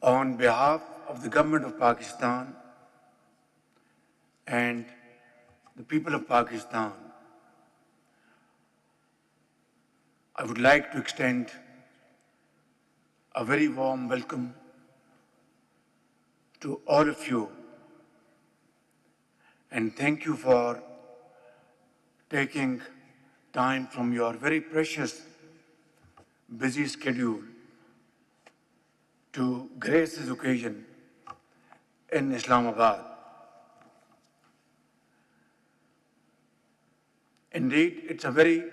On behalf of the government of Pakistan and the people of Pakistan, I would like to extend a very warm welcome to all of you and thank you for taking time from your very precious, busy schedule to grace this occasion in Islamabad. Indeed, it's a very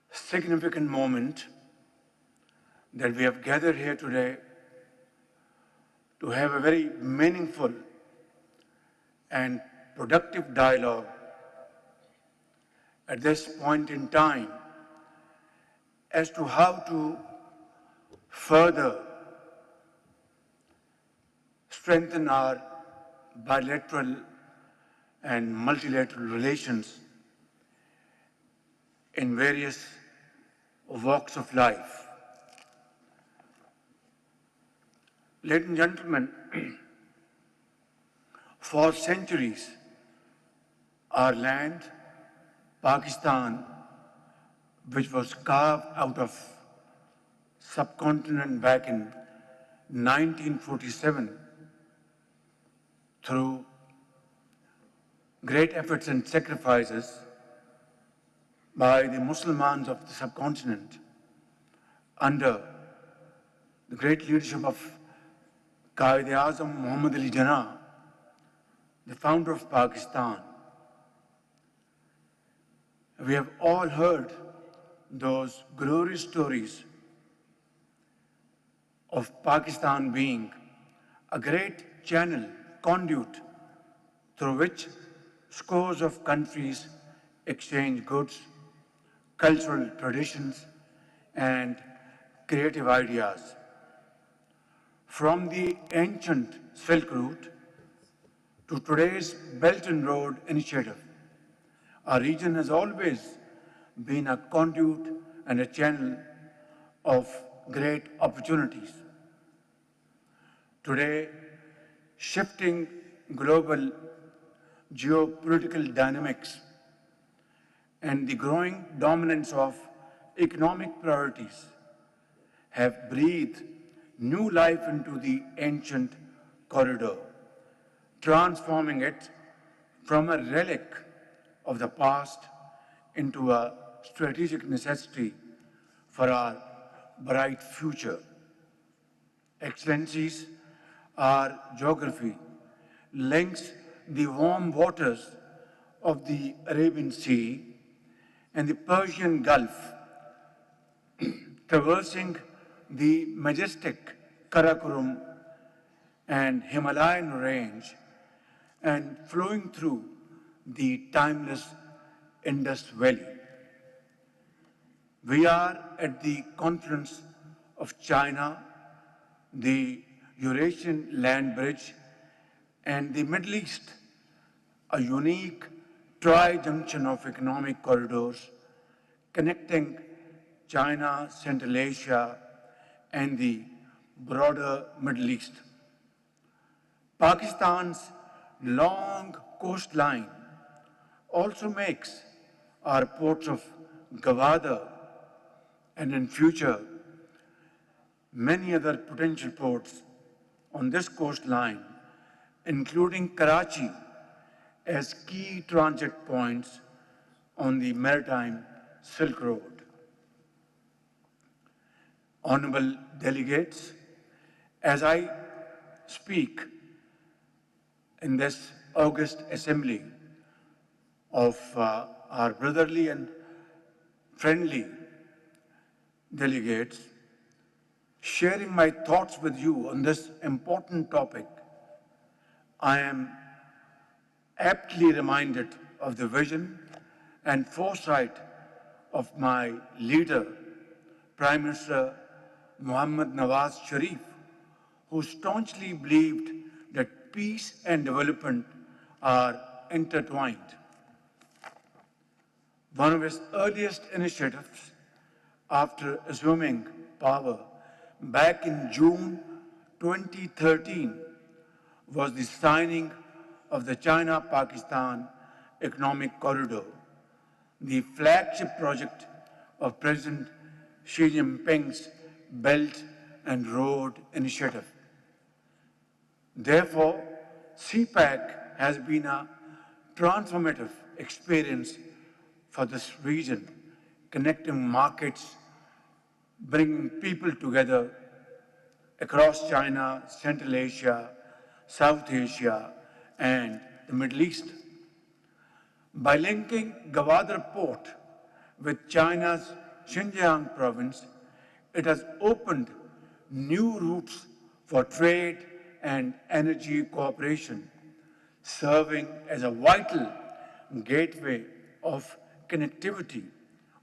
significant moment that we have gathered here today to have a very meaningful and productive dialogue at this point in time as to how to further strengthen our bilateral and multilateral relations in various walks of life. Ladies and gentlemen, for centuries, our land, Pakistan, which was carved out of subcontinent back in 1947 through great efforts and sacrifices by the Muslims of the subcontinent under the great leadership of Quaid-e-Azam Muhammad Ali Jinnah, the founder of Pakistan. We have all heard those glorious stories of Pakistan being a great channel, conduit, through which scores of countries exchange goods, cultural traditions, and creative ideas. From the ancient Silk Route to today's Belt and Road Initiative, our region has always been a conduit and a channel of great opportunities. Today, shifting global geopolitical dynamics and the growing dominance of economic priorities have breathed new life into the ancient corridor, transforming it from a relic of the past into a strategic necessity for our bright future. Excellencies, our geography links the warm waters of the Arabian Sea and the Persian Gulf, traversing the majestic Karakoram and Himalayan range and flowing through the timeless Indus Valley. We are at the confluence of China, the Eurasian land bridge, and the Middle East, a unique tri-junction of economic corridors connecting China, Central Asia, and the broader Middle East. Pakistan's long coastline also makes our ports of Gwadar and in future many other potential ports on this coastline, including Karachi, as key transit points on the maritime Silk Road. Honorable delegates, as I speak in this august assembly of our brotherly and friendly delegates, sharing my thoughts with you on this important topic, I am aptly reminded of the vision and foresight of my leader, Prime Minister Mohammad Nawaz Sharif, who staunchly believed that peace and development are intertwined. One of his earliest initiatives after assuming power back in June 2013 was the signing of the China-Pakistan Economic Corridor, the flagship project of President Xi Jinping's Belt and Road Initiative. Therefore, CPEC has been a transformative experience for this region, connecting markets, bringing people together across China, Central Asia, South Asia, and the Middle East. By linking Gwadar port with China's Xinjiang province, it has opened new routes for trade and energy cooperation, serving as a vital gateway of connectivity,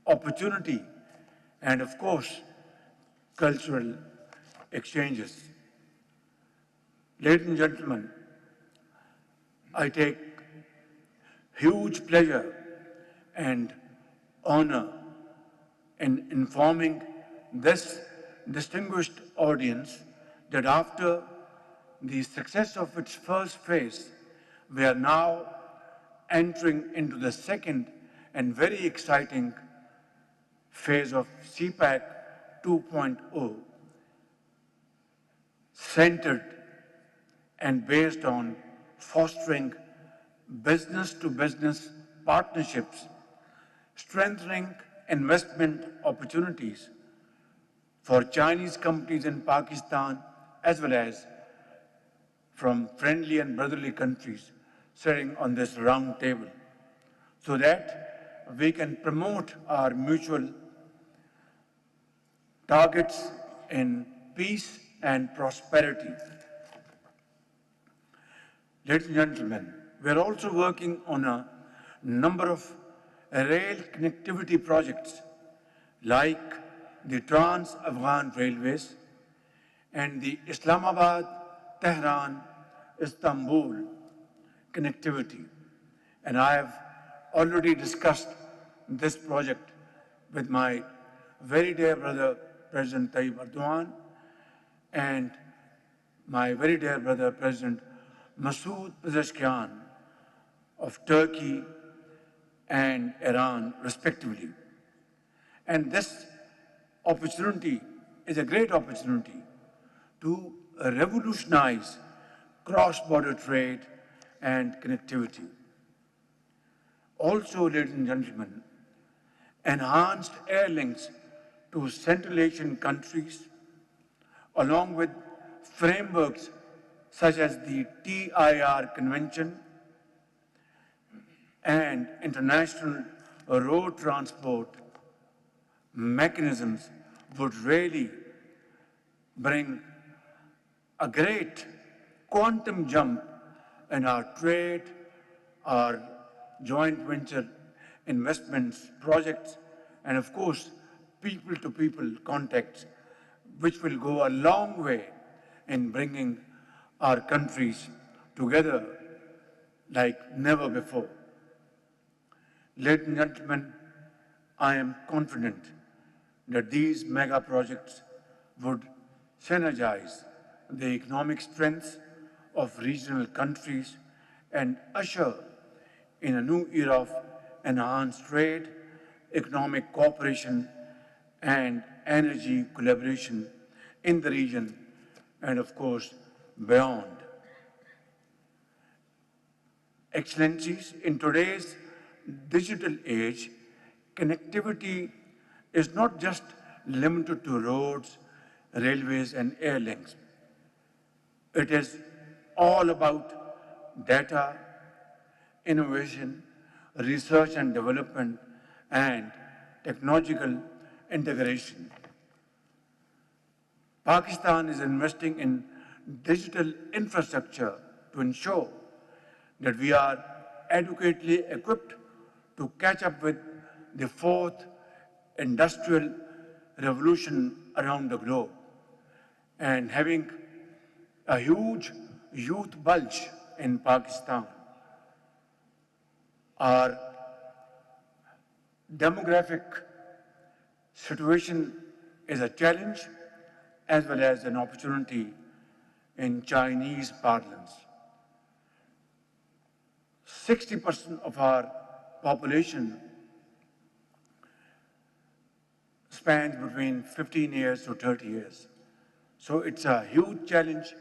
opportunity, and of course, cultural exchanges. Ladies and gentlemen, I take huge pleasure and honor in informing this distinguished audience that after the success of its first phase, we are now entering into the second and very exciting phase of CPEC 2.0, centered and based on fostering business-to-business partnerships, strengthening investment opportunities for Chinese companies in Pakistan as well as from friendly and brotherly countries sitting on this round table so that we can promote our mutual targets in peace and prosperity. Ladies and gentlemen, we are also working on a number of rail connectivity projects like the Trans-Afghan Railways and the Islamabad, Tehran, Istanbul connectivity. And I have already discussed this project with my very dear brother, President Tayyip Erdogan, and my very dear brother, President Masoud Pezeshkian of Turkey and Iran, respectively. And this opportunity is a great opportunity to revolutionize cross-border trade and connectivity. Also, ladies and gentlemen, enhanced air links to Central Asian countries, along with frameworks such as the TIR Convention and international road transport mechanisms would really bring a great quantum jump in our trade, our joint venture investments, projects, and of course, people-to-people contacts, which will go a long way in bringing our countries together like never before. Ladies and gentlemen, I am confident that these mega projects would synergize the economic strengths of regional countries and usher in a new era of enhanced trade, economic cooperation, and energy collaboration in the region and, of course, beyond. Excellencies, in today's digital age, connectivity is not just limited to roads, railways, and air links. It is all about data, innovation, research and development, and technological integration. Pakistan is investing in digital infrastructure to ensure that we are adequately equipped to catch up with the fourth industrial revolution around the globe. And having a huge youth bulge in Pakistan, our demographic situation is a challenge, as well as an opportunity in Chinese parlance. 60% of our population spans between 15 years to 30 years. So it's a huge challenge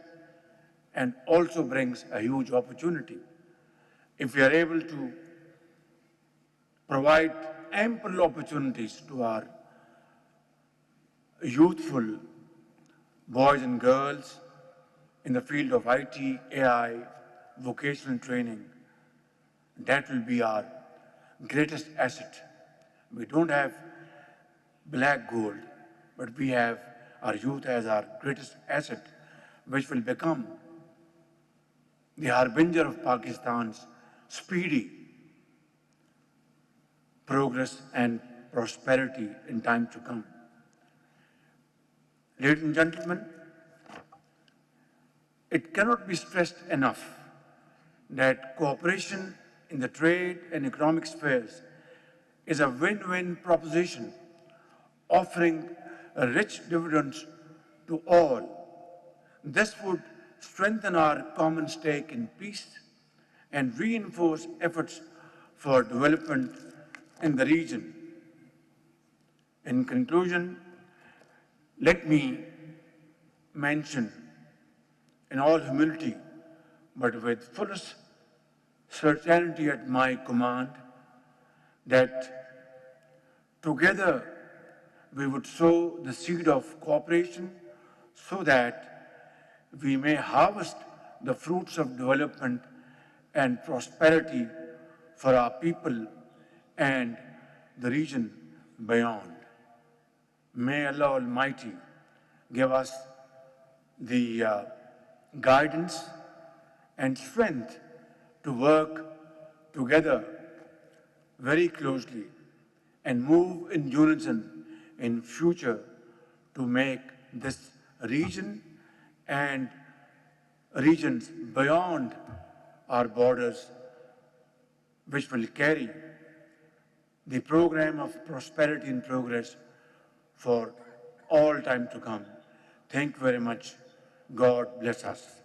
and also brings a huge opportunity. If we are able to provide ample opportunities to our youthful boys and girls in the field of IT, AI, vocational training, that will be our greatest asset. We don't have black gold, but we have our youth as our greatest asset, which will become the harbinger of Pakistan's speedy progress and prosperity in time to come. Ladies and gentlemen, it cannot be stressed enough that cooperation in the trade and economic spheres is a win-win proposition, offering rich dividends to all. This would strengthen our common stake in peace and reinforce efforts for development in the region. In conclusion, let me mention in all humility, but with fullest certainty at my command, that together we would sow the seed of cooperation so that we may harvest the fruits of development and prosperity for our people and the region beyond. May Allah Almighty give us the guidance and strength to work together very closely and move in unison in future to make this region and regions beyond our borders, which will carry the program of prosperity and progress for all time to come. Thank you very much. God bless us.